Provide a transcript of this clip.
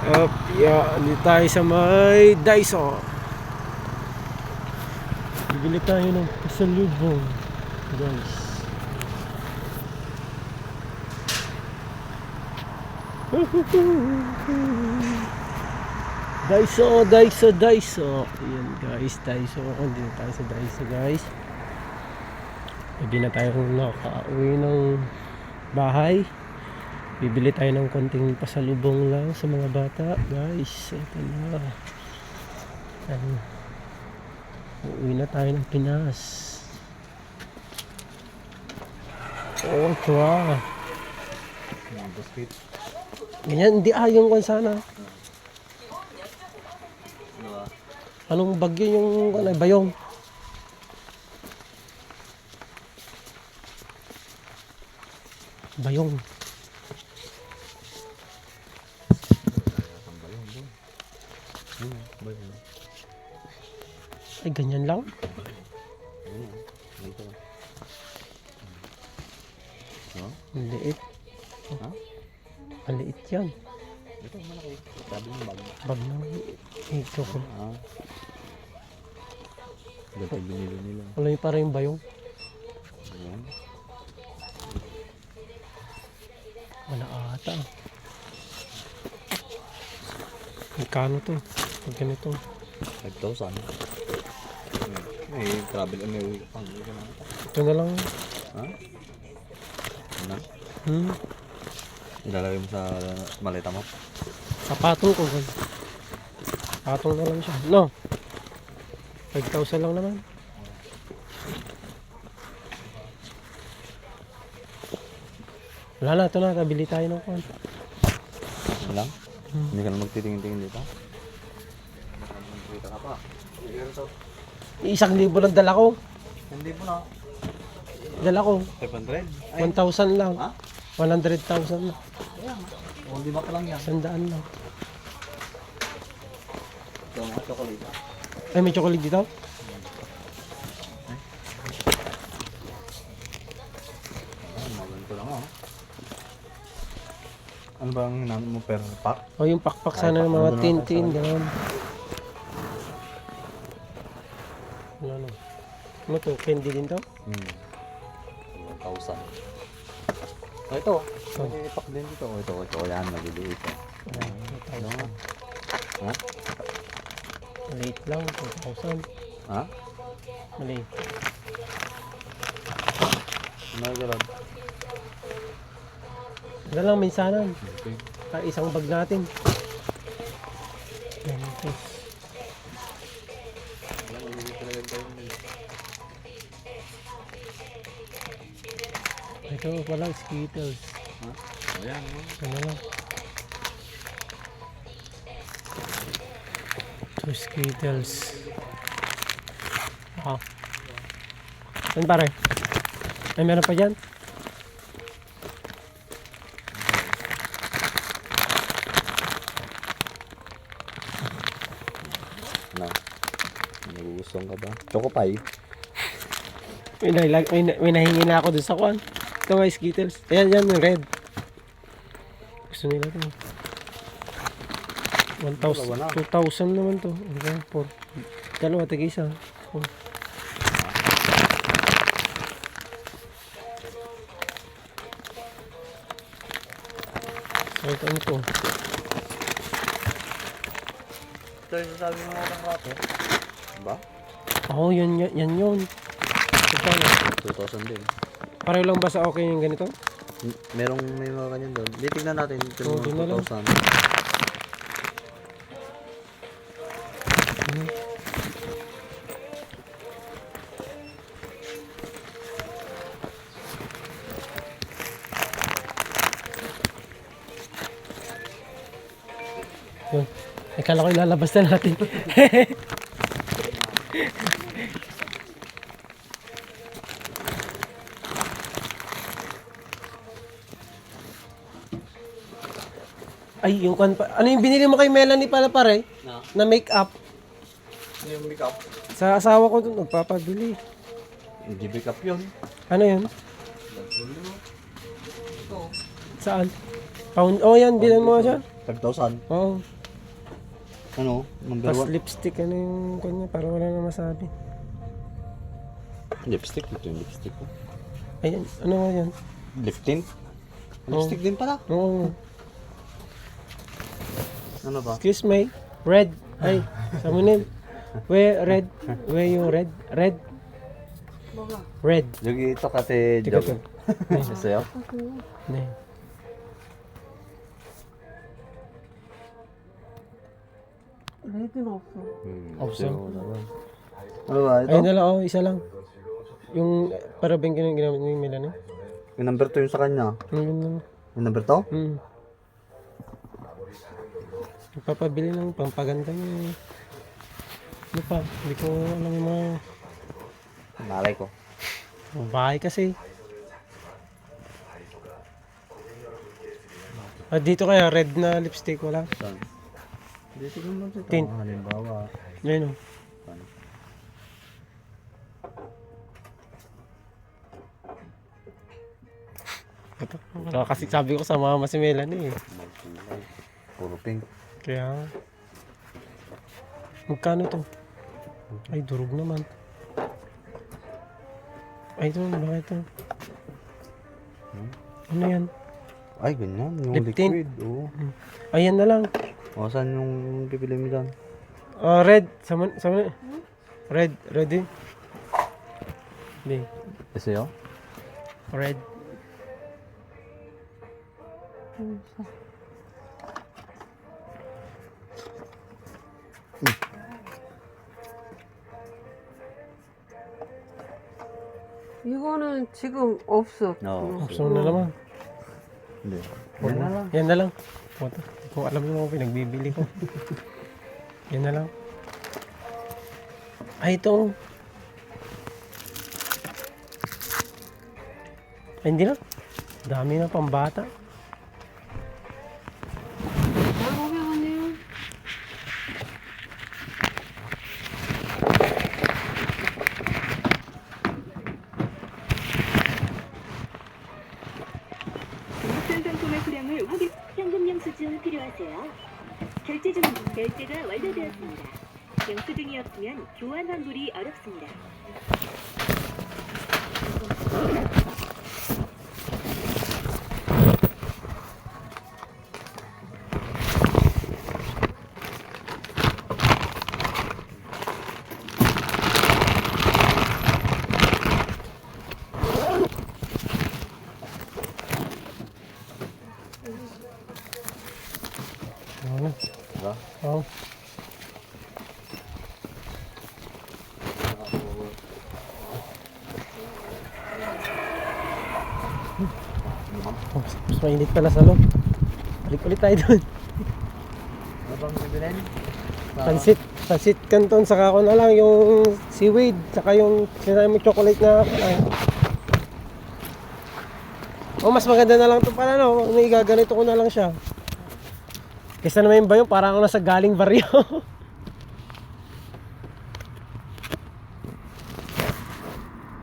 Up, yeah, dito tayo sa may Daiso. Bibili tayo ng pasalubong, guys. Daiso, Daiso, Daiso. Ayan guys, Daiso. Dito tayo sa Daiso, guys. Hindi na tayo nakauwi ng bahay. Bibili tayo ng konting pasalubong lang sa mga bata, guys. Ito na. Uuwi na tayo ng Pinas. Oh, tuwa. Ganyan, hindi yung kung sana. Anong bagyo yung bayong? Bayong. Ay, ganyan lang? Ang liit. Ang liit yan. Ito, malaki. Sabi ng bag. Bag na. Ito ko. Ito binili nila. Wala yung parang yung bayong. Ayan. Wala ata. Magkano to? Pag ganito. 5,000. May travel and may pang Ito na lang. ha? Ano? Ilalagay mo sa maleta mo? Sapatong ko. Patong na lang siya. No. 5,000 lang naman. Wala na. Ito na. Kabili tayo ng kwan. Ano lang? Hindi ka na magtitingin-tingin dito? Kita ka pa. Isang libo lang dala ko. Hindi po na. Dala ko. 500? 1,000 lang. Ha? 100,000 lang. Hindi ba pa lang yan? 100 lang. Ito mga chocolate. Ay, may chocolate dito? Maganto lang oh. Ano ba ang hinamit mo per pack? O yung pakpak Ay, sana ng mga pakpak. tin-tin. Ganun. Wala na. Ano to? Candy din to? 1,000. Oh, ito. May pack din dito. Oh, ito. Yan, nagili ito. Ano nga? Ha? Maliit lang. 2,000. Ha? Maliit. Ano galad? Wala lang minsanan. Okay. Isang bag natin. Yan ito. Ito pala, Skittles. Ha? Ayan. Ano lang. Ito, Skittles. Saan pare? Ay, meron pa dyan? Ano? Nagugustuhan ka ba? Choco pie. May nahingi na ako dun sa kwan. Ito nga, Skittles. Ayan, yan, yung red. Gusto nila ito. 1,000. 2,000 naman to. Okay, 4. Dalawa, tig-isa. Oh. So, ito ano to? Ito yung sabi mo ng rato. Ba? Oo, yan yun. Ito, 2,000 din. pareho lang ba sa okay yung ganito? May mga ganyan doon. Di tignan natin. Ito Oo, yung doon na lang. 2,000. Yun. Akala ko ilalabas na natin. Ay, yung kan pa. Ano yung binili mo kay Melanie pala pare? Na make-up. Ano yung make-up? Sa asawa ko doon nagpapabili. Hindi make-up yun. Ano yun? Ito. Saan? Pound. Oh, yan. Bilan mo siya. 5,000. Oo. Ano? Number Tapos 1. lipstick, ano yung kanya, para wala na masabi. Lipstick. Ito yung lipstick ko. Ayan, ano nga yan? Lip tint? Lipstick din pala. Oo. Ano ba? Excuse me, red. Ay, samunin. Where red? Where yung red? Red? Red. Jogi ito kasi Tika jog. to. Sa'yo? Ne. Option. Ano ba ito? Ayun na lang, oh, isa lang. Yung parabeng ginamit ni Melanie. Yung number 2 yung sa kanya. Yun. Yung number 2? Nagpapabili ng pampaganda niya. Ano pa? Hindi ko alam yung mga Malay ko. bahay kasi. Ah, dito kaya red na lipstick wala. Saan? Dito naman dito. Tint. Halimbawa. Ayun oh. Saan? Ito. Kasi sabi ko sa mama si Melanie eh. Magkulay. Puro pink. Kaya magkano to? Ay, durog naman. Ay, ito, baka ito. Ano yan? Ay, ganyan. Yung Lip tint. liquid. Oo. Ayan na lang. O, saan yung pipili mo dyan? Red. Sama. Red. Ready? Hindi. Ese yun? Red. 이거는 지금 없어. Oo. Option na naman. Hindi. Yan na lang. Yan na lang. Puta, hindi ko alam yung mga pinagbibili ko. Yan na lang. Ay, ito. Ay, hindi na. Dami na pambata. 1,500원이요. 중국산 상품의 수량을 확인. 현금 영수증 필요하세요? 결제가 완료되었습니다. 영수증이 없으면 교환 환불이 어렵습니다. Ano? Diba? Oh. Oh, mas mainit pala sa loob. Balik ulit tayo doon. Ano bang bibilin? Pansit canton, saka ako na lang yung seaweed, saka yung sinabi mo chocolate na ay. Oh, mas maganda na lang to pala no. Igaganito ko na lang siya. Kaysa naman ba yung parang ako nasa galing baryo.